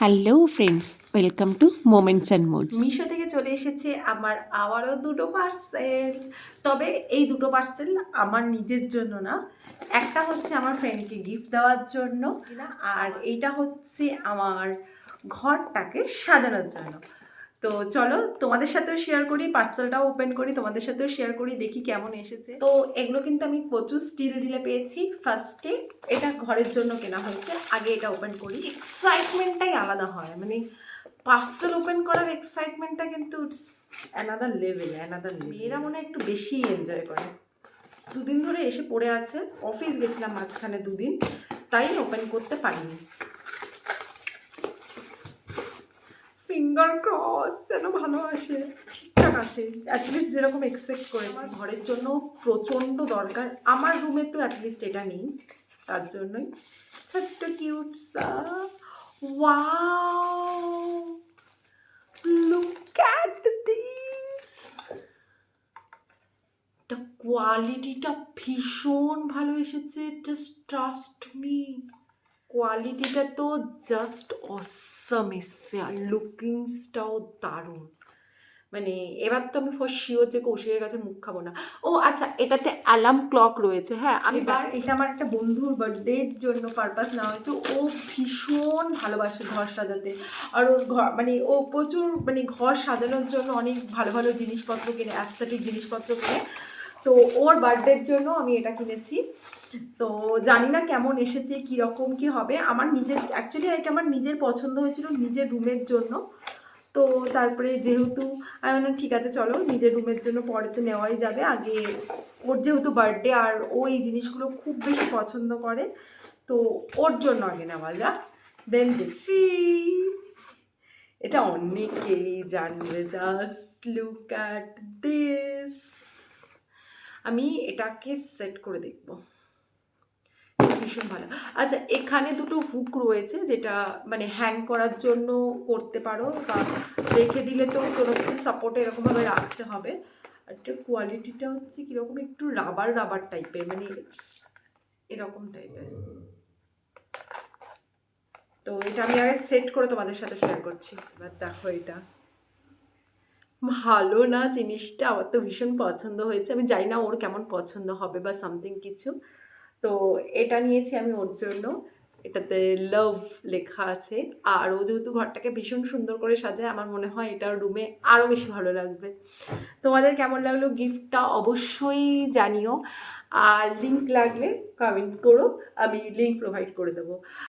Hello friends, welcome to moments and moods. Meesho থেকে চলে এসেছে আমার আবারও দুটো পার্সেল। তবে এই দুটো পার্সেল আমার নিজের জন্য না, একটা হচ্ছে আমার ফ্রেন্ডকে গিফট দেওয়ার জন্য আর এইটা হচ্ছে আমার ঘরটাকে সাজানোর জন্য। তো চলো তোমাদের সাথেও শেয়ার করি, পার্সেলটাও ওপেন করি, তোমাদের সাথেও শেয়ার করি, দেখি কেমন এসেছে। তো এগুলো কিন্তু আমি প্রচুর স্টিল ডিলে পেয়েছি। ফার্স্টে এটা ঘরের জন্য কেনা হয়েছে, আগে এটা ওপেন করি। এক্সাইটমেন্টটাই আলাদা হয়, মানে পার্সেল ওপেন করার এক্সাইটমেন্টটা কিন্তু ইটস অ্যানাদার লেভেল। মেয়েরা মনে হয় একটু বেশি এনজয় করে। দুদিন ধরে এসে পড়ে আছে, অফিস গেছিলাম মাঝখানে দুদিন, তাই ওপেন করতে পারিনি। ফিঙ্গার ক্রস যেন ভালো আসে, ঠিকঠাক আসে, অ্যাটলিস্ট যেরকম এক্সপেক্ট করে। আমার ঘরের জন্য প্রচণ্ড দরকার, আমার রুমে তো অ্যাটলিস্ট এটা নেই, তার জন্যই ছোট্ট কিউট সা। Wow, look at this. The কোয়ালিটিটা ভীষণ ভালো এসেছে, জাস্ট ট্রাস্ট মি। কোয়ালিটিটা তো জাস্ট অসাম এসছে, আর লুকিংসটাও দারুণ। মানে এবার তো আমি ফর শিওর যে কৌশিকের কাছে মুখ খাবো না। ও আচ্ছা, এটাতে অ্যালার্ম ক্লক রয়েছে। হ্যাঁ, আমি এটা আমার একটা বন্ধুর বার্থডের জন্য পারপাস নেওয়া হয়েছে। ও ভীষণ ভালোবাসে ঘর সাজাতে, আর ওর ঘর মানে ও প্রচুর মানে ঘর সাজানোর জন্য অনেক ভালো ভালো জিনিসপত্র কিনে, অ্যাস্থেটিক জিনিসপত্র কিনে। তো ওর বার্থডের জন্য আমি এটা কিনেছি। তো জানি না কেমন এসেছে, কীরকম কী হবে। আমার নিজের অ্যাকচুয়ালি এটা আমার নিজের পছন্দ হয়েছিল নিজের রুমের জন্য। তো তারপরে যেহেতু আমি বললাম ঠিক আছে চলো নিজের রুমের জন্য পরে তো নেওয়াই যাবে, আগে ওর যেহেতু বার্থডে আর ও এই জিনিসগুলো খুব বেশি পছন্দ করে, তো ওর জন্য আগে নেওয়া যাক, দেন দেখছি। এটা অনেকেই জানবে, জাস্ট লুক অ্যাট দিস। আমি এটাকে সেট করে দেখব, ভীষণ ভালো। আচ্ছা, এখানে দুটো হুক রয়েছে, যেটা মানে হ্যাং করার জন্য করতে পারো, বা রেখে দিলে তো কোনো কিছু সাপোর্টে এরকমভাবে রাখতে হবে। আর এটার কোয়ালিটিটা হচ্ছে কীরকম, একটু রাবার রাবার টাইপের, মানে এরকম টাইপের। তো এটা আমি আগে সেট করে তোমাদের সাথে শেয়ার করছি। এবার দেখো, এটা ভালো না জিনিসটা? আমার তো ভীষণ পছন্দ হয়েছে। আমি জানি না ওর কেমন পছন্দ হবে বা সামথিং কিছু। তো এটা নিয়েছি আমি ওর জন্য। এটাতে লাভ লেখা আছে, আর ও যেহেতু ঘরটাকে ভীষণ সুন্দর করে সাজায়, আমার মনে হয় এটার রুমে আরও বেশি ভালো লাগবে। তোমাদের কেমন লাগলো গিফটটা অবশ্যই জানিও, আর লিঙ্ক লাগলে কমেন্ট করো, আমি লিঙ্ক প্রোভাইড করে দেবো।